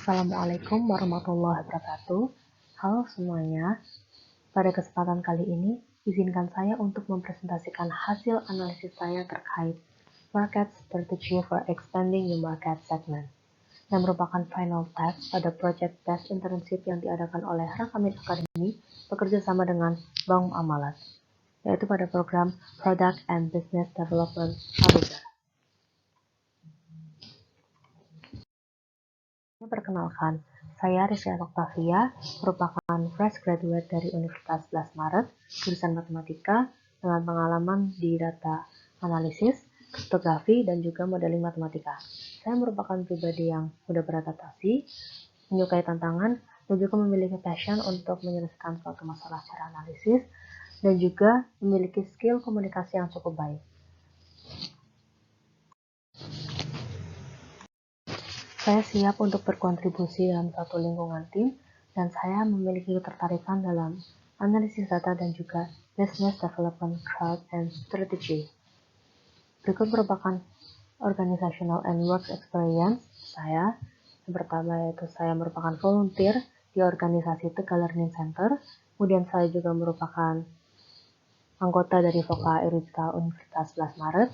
Assalamualaikum warahmatullahi wabarakatuh. Halo semuanya, pada kesempatan kali ini, izinkan saya untuk mempresentasikan hasil analisis saya terkait Market Strategy for Expanding the Market Segment, yang merupakan final test pada Project Based Internship yang diadakan oleh Rakamin Academy bekerja sama dengan Bank Muamalat, yaitu pada program Product and Business Development Aluga. Perkenalkan, saya Rizky Octavia, merupakan fresh graduate dari Universitas 11 Maret, jurusan Matematika, dengan pengalaman di data analisis, kriptografi, dan juga modeling matematika. Saya merupakan pribadi yang mudah beradaptasi, menyukai tantangan, dan juga memiliki passion untuk menyelesaikan suatu masalah secara analisis, dan juga memiliki skill komunikasi yang cukup baik. Saya siap untuk berkontribusi dalam suatu lingkungan tim, dan saya memiliki ketertarikan dalam analisis data dan juga business development crowd and strategy. Berikut merupakan organizational and work experience saya. Yang pertama yaitu saya merupakan volunteer di organisasi Tegal Learning Center, kemudian saya juga merupakan anggota dari Voka Erudita Universitas 11 Maret,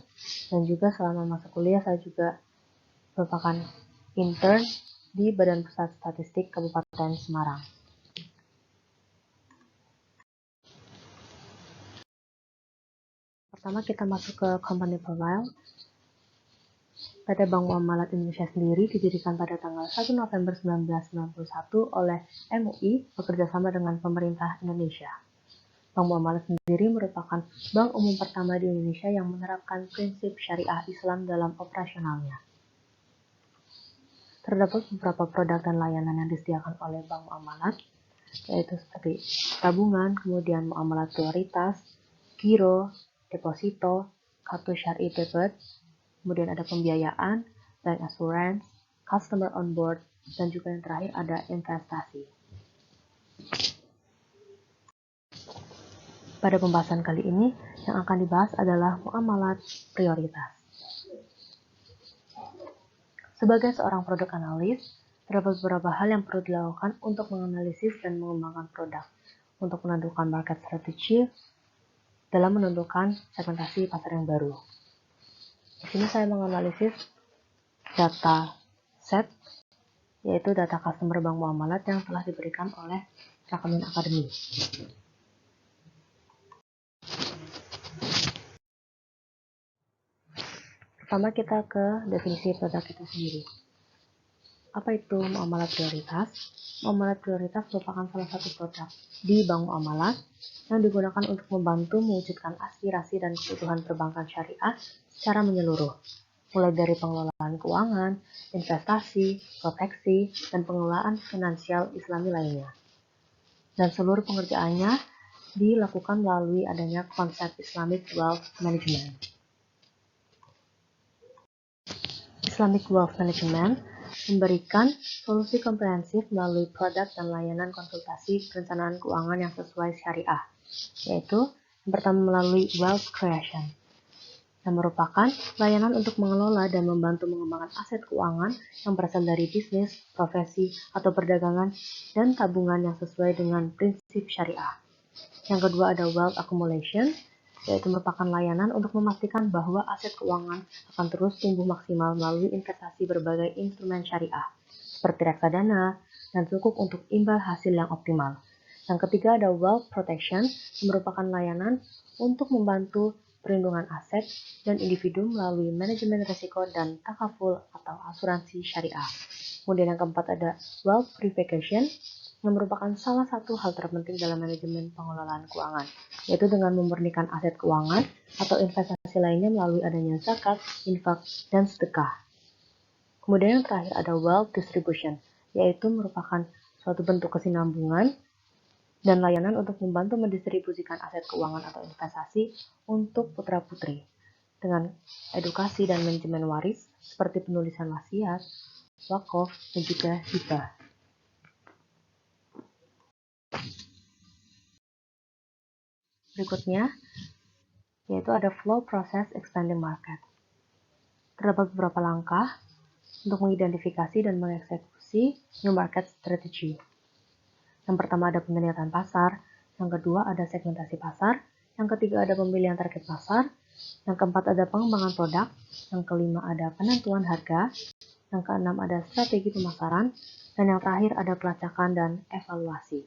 dan juga selama masa kuliah saya juga merupakan intern di Badan Pusat Statistik Kabupaten Semarang. Pertama kita masuk ke company profile. PT Bank Muamalat Indonesia sendiri didirikan pada tanggal 1 November 1991 oleh MUI bekerjasama dengan pemerintah Indonesia. Bank Muamalat sendiri merupakan bank umum pertama di Indonesia yang menerapkan prinsip syariah Islam dalam operasionalnya. Terdapat beberapa produk dan layanan yang disediakan oleh Bank Muamalat, yaitu seperti tabungan, kemudian muamalat prioritas, giro, deposito, kartu syari debit, kemudian ada pembiayaan, bank assurance, customer on board, dan juga yang terakhir ada investasi. Pada pembahasan kali ini, yang akan dibahas adalah muamalat prioritas. Sebagai seorang produk analis, terdapat beberapa hal yang perlu dilakukan untuk menganalisis dan mengembangkan produk, untuk menentukan market strategy, dalam menentukan segmentasi pasar yang baru. Di sini saya menganalisis data set, yaitu data customer Bank Muamalat yang telah diberikan oleh Rakamin Academy. Pertama kita ke definisi produk itu sendiri. Apa itu muamalat prioritas? Muamalat prioritas merupakan salah satu produk di Bank Muamalat yang digunakan untuk membantu mewujudkan aspirasi dan kebutuhan perbankan syariah secara menyeluruh, mulai dari pengelolaan keuangan, investasi, proteksi, dan pengelolaan finansial Islami lainnya. Dan seluruh pengerjaannya dilakukan melalui adanya konsep Islamic Wealth Management. Islamic Wealth Management memberikan solusi komprehensif melalui produk dan layanan konsultasi perencanaan keuangan yang sesuai syariah, yaitu yang pertama melalui wealth creation, yang merupakan layanan untuk mengelola dan membantu mengembangkan aset keuangan yang berasal dari bisnis, profesi, atau perdagangan, dan tabungan yang sesuai dengan prinsip syariah. Yang kedua ada wealth accumulation, yaitu merupakan layanan untuk memastikan bahwa aset keuangan akan terus tumbuh maksimal melalui investasi berbagai instrumen syariah, seperti reksadana, dan cukup untuk imbal hasil yang optimal. Yang ketiga ada wealth protection, yang merupakan layanan untuk membantu perlindungan aset dan individu melalui manajemen risiko dan takaful atau asuransi syariah. Kemudian yang keempat ada wealth purification, yang merupakan salah satu hal terpenting dalam manajemen pengelolaan keuangan, yaitu dengan memurnikan aset keuangan atau investasi lainnya melalui adanya zakat, infak, dan sedekah. Kemudian yang terakhir ada wealth distribution, yaitu merupakan suatu bentuk kesinambungan dan layanan untuk membantu mendistribusikan aset keuangan atau investasi untuk putra-putri dengan edukasi dan manajemen waris seperti penulisan wasiat, wakaf, dan juga hibah. Berikutnya, yaitu ada flow process expanding market. Terdapat beberapa langkah untuk mengidentifikasi dan mengeksekusi new market strategy. Yang pertama ada penelitian pasar, yang kedua ada segmentasi pasar, yang ketiga ada pemilihan target pasar, yang keempat ada pengembangan produk, yang kelima ada penentuan harga, yang keenam ada strategi pemasaran, dan yang terakhir ada pelacakan dan evaluasi.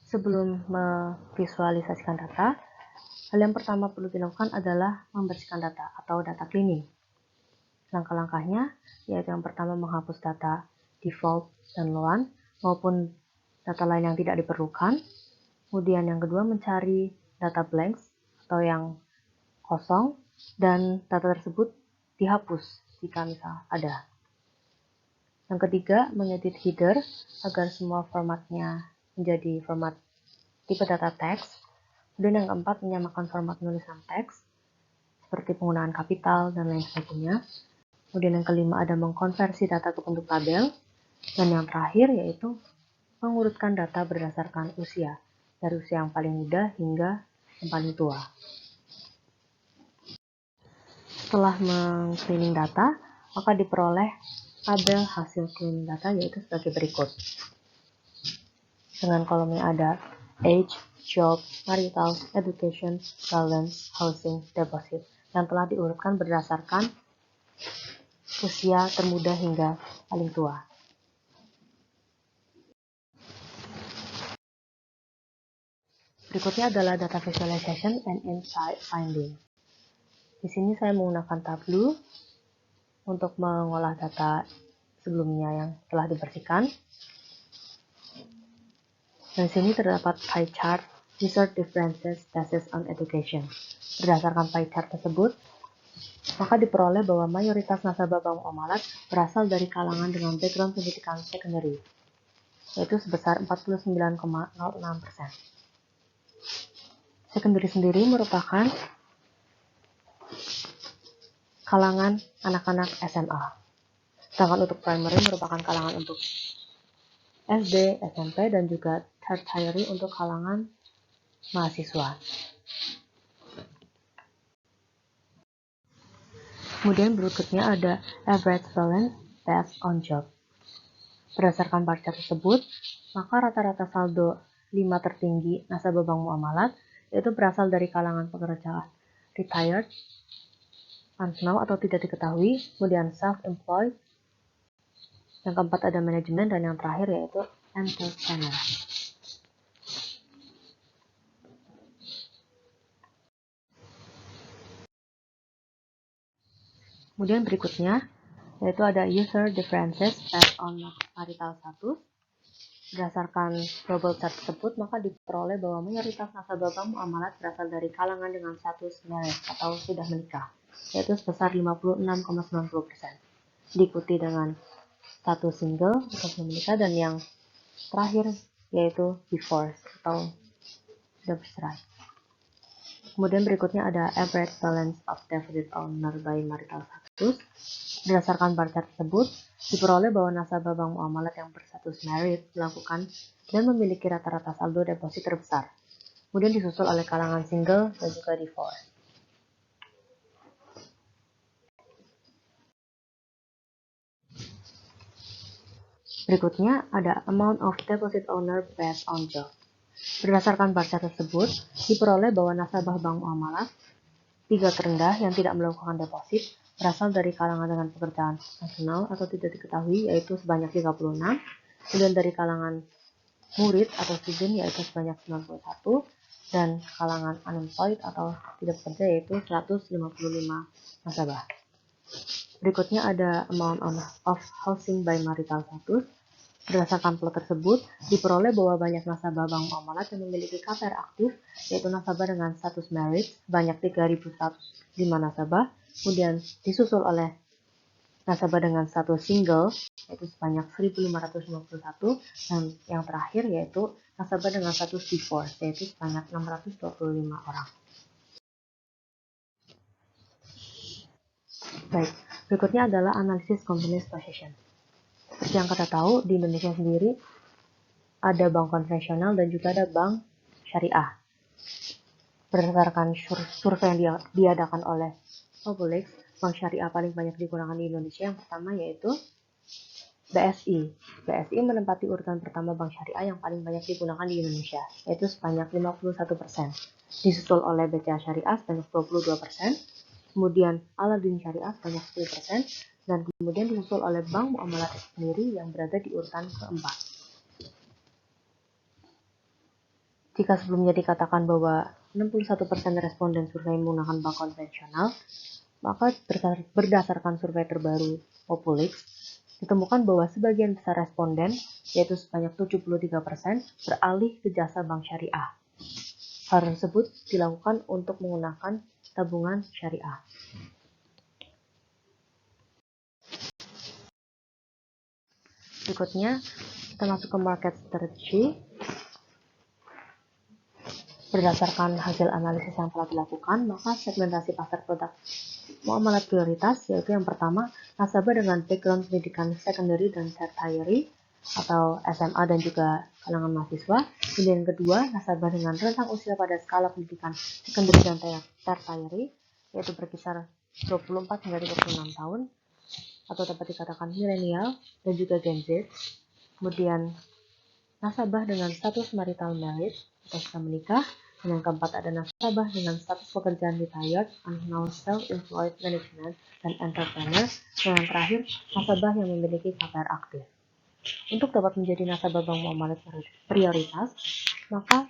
Sebelum memvisualisasikan data, hal yang pertama perlu dilakukan adalah membersihkan data atau data cleaning. Langkah-langkahnya yaitu yang pertama menghapus data default dan loan maupun data lain yang tidak diperlukan. Kemudian yang kedua mencari data blanks atau yang kosong dan data tersebut dihapus jika misal ada. Yang ketiga mengedit header agar semua formatnya menjadi format tipe data teks. Kemudian yang keempat menyamakan format penulisan teks seperti penggunaan kapital dan lain sebagainya. Kemudian yang kelima ada mengkonversi data ke bentuk tabel. Dan yang terakhir yaitu mengurutkan data berdasarkan usia, dari usia yang paling muda hingga yang paling tua. Setelah meng-cleaning data, maka diperoleh tabel hasil cleaning data yaitu sebagai berikut. Dengan kolomnya ada age, job, marital, education, balance, housing, deposit yang telah diurutkan berdasarkan usia termuda hingga paling tua. Berikutnya adalah data visualization and insight finding. Di sini saya menggunakan Tableau untuk mengolah data sebelumnya yang telah dibersihkan. Dan di sini terdapat pie chart user differences based on education. Berdasarkan pie chart tersebut, maka diperoleh bahwa mayoritas nasabah Bank Muamalat berasal dari kalangan dengan background pendidikan secondary, yaitu sebesar 49,06%. Secondary sendiri merupakan kalangan anak-anak SMA. Sedangkan untuk primary merupakan kalangan untuk SD, SMP, dan juga tertiary untuk kalangan mahasiswa. Kemudian berikutnya ada average balance based on job. Berdasarkan bar chart tersebut, maka rata-rata saldo 5 tertinggi nasabah Bank Muamalat yaitu berasal dari kalangan pekerja retired, unknown atau tidak diketahui, kemudian self-employed, yang keempat ada manajemen, dan yang terakhir yaitu entrepreneur. Kemudian berikutnya yaitu ada user differences based on marital status. Berdasarkan global chart tersebut, maka diperoleh bahwa mayoritas nasabah Bank Muamalat berasal dari kalangan dengan status married atau sudah menikah, yaitu sebesar 56,90%. Diikuti dengan status single atau belum menikah, dan yang terakhir yaitu divorce atau sudah bercerai. Kemudian berikutnya ada average balance of deposit owner by marital status. Berdasarkan bar chart tersebut, diperoleh bahwa nasabah Bank Muamalat yang berstatus married melakukan dan memiliki rata-rata saldo deposit terbesar. Kemudian disusul oleh kalangan single dan juga divorce. Berikutnya ada amount of deposit owner based on job. Berdasarkan bar chart tersebut, diperoleh bahwa nasabah Bank Muamalat 3 terendah yang tidak melakukan deposit berasal dari kalangan dengan pekerjaan nasional atau tidak diketahui yaitu sebanyak 36, kemudian dari kalangan murid atau student yaitu sebanyak 91, dan kalangan unemployed atau tidak bekerja yaitu 155 nasabah. Berikutnya ada amount of housing by marital status. Berdasarkan plot tersebut, diperoleh bahwa banyak nasabah Bank Muamalat yang memiliki KPR aktif, yaitu nasabah dengan status married sebanyak 3.105 nasabah, kemudian disusul oleh nasabah dengan status single, yaitu sebanyak 1.551, dan yang terakhir yaitu nasabah dengan status divorce, yaitu sebanyak 625 orang. Baik, berikutnya adalah analisis company's position. Seperti yang kita tahu, di Indonesia sendiri ada bank konvensional dan juga ada bank syariah. Berdasarkan survei yang diadakan oleh Publix, bank syariah paling banyak digunakan di Indonesia yang pertama yaitu BSI. BSI menempati urutan pertama bank syariah yang paling banyak digunakan di Indonesia, yaitu sebanyak 51%. Disusul oleh BCA Syariah sebanyak 22%, kemudian Aladin Syariah sebanyak 10%, dan kemudian disusul oleh Bank Muamalat sendiri yang berada di urutan keempat. Jika sebelumnya dikatakan bahwa 61% responden survei menggunakan bank konvensional, maka berdasarkan survei terbaru Populix, ditemukan bahwa sebagian besar responden, yaitu sebanyak 73%, beralih ke jasa bank syariah. Hal tersebut dilakukan untuk menggunakan tabungan syariah. Berikutnya, kita masuk ke market strategy. Berdasarkan hasil analisis yang telah dilakukan, maka segmentasi pasar produk muamalat prioritas yaitu yang pertama, nasabah dengan background pendidikan secondary dan tertiary atau SMA dan juga kalangan mahasiswa. Kemudian yang kedua, nasabah dengan rentang usia pada skala pendidikan secondary dan tertiary yaitu berkisar 24 hingga 36 tahun atau dapat dikatakan milenial dan juga Gen Z. Kemudian nasabah dengan status marital marriage atau sudah menikah. Dan yang keempat ada nasabah dengan status pekerjaan retired, unknown self-employed management, dan entrepreneur. Dan yang terakhir, nasabah yang memiliki KPR aktif. Untuk dapat menjadi nasabah bank muamalat prioritas, maka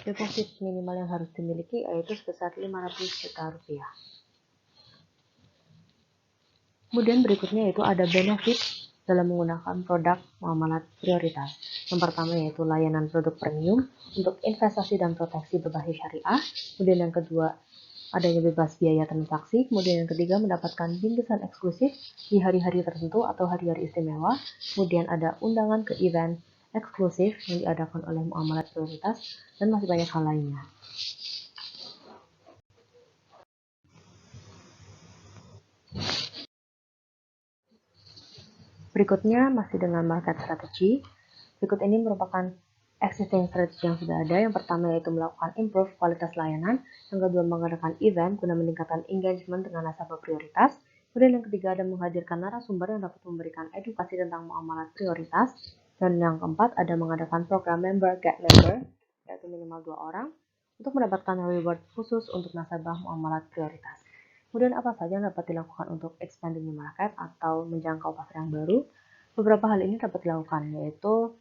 deposit minimal yang harus dimiliki yaitu sebesar 500 juta rupiah. Kemudian berikutnya yaitu ada benefit dalam menggunakan produk muamalat prioritas. Yang pertama yaitu layanan produk premium untuk investasi dan proteksi berbasis syariah. Kemudian yang kedua, adanya bebas biaya transaksi. Kemudian yang ketiga, mendapatkan bingkisan eksklusif di hari-hari tertentu atau hari-hari istimewa. Kemudian ada undangan ke event eksklusif yang diadakan oleh muamalat prioritas dan masih banyak hal lainnya. Berikutnya masih dengan market strategy. Berikut ini merupakan existing strategi yang sudah ada. Yang pertama yaitu melakukan improve kualitas layanan. Yang kedua mengadakan event guna meningkatkan engagement dengan nasabah prioritas. Kemudian yang ketiga ada menghadirkan narasumber yang dapat memberikan edukasi tentang muamalat prioritas. Dan yang keempat ada mengadakan program member get member, yaitu minimal 2 orang, untuk mendapatkan reward khusus untuk nasabah muamalat prioritas. Kemudian apa saja yang dapat dilakukan untuk expanding the market atau menjangkau pasar yang baru? Beberapa hal ini dapat dilakukan, yaitu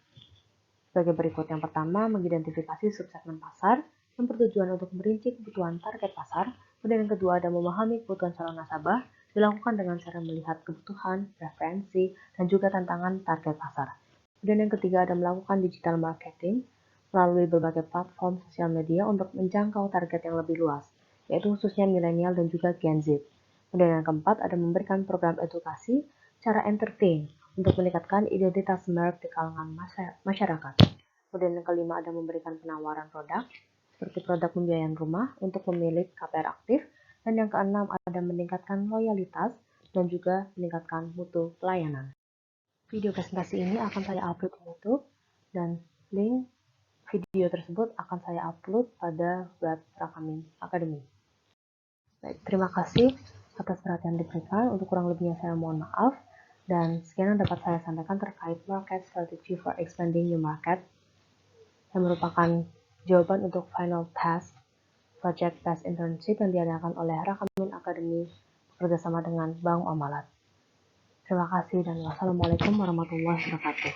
sebagai berikut. Yang pertama, mengidentifikasi subsegmen pasar yang bertujuan untuk merinci kebutuhan target pasar. Kemudian yang kedua, ada memahami kebutuhan calon nasabah, dilakukan dengan cara melihat kebutuhan, preferensi, dan juga tantangan target pasar. Kemudian yang ketiga, ada melakukan digital marketing melalui berbagai platform sosial media untuk menjangkau target yang lebih luas, yaitu khususnya milenial dan juga Gen Z. Kemudian yang keempat, ada memberikan program edukasi cara entertain untuk meningkatkan identitas merek di kalangan masyarakat. Kemudian yang kelima ada memberikan penawaran produk, seperti produk pembiayaan rumah untuk pemilik KPR aktif. Dan yang keenam ada meningkatkan loyalitas dan juga meningkatkan mutu pelayanan. Video presentasi ini akan saya upload di YouTube dan link video tersebut akan saya upload pada web Rakamin Academy. Baik, terima kasih atas perhatian diberikan. Untuk kurang lebihnya saya mohon maaf. Dan sekian yang dapat saya sampaikan terkait market strategy for expanding new market yang merupakan jawaban untuk final task project test internship yang diadakan oleh Rakamin Academy bekerjasama dengan Bank Muamalat. Terima kasih dan wassalamualaikum warahmatullahi wabarakatuh.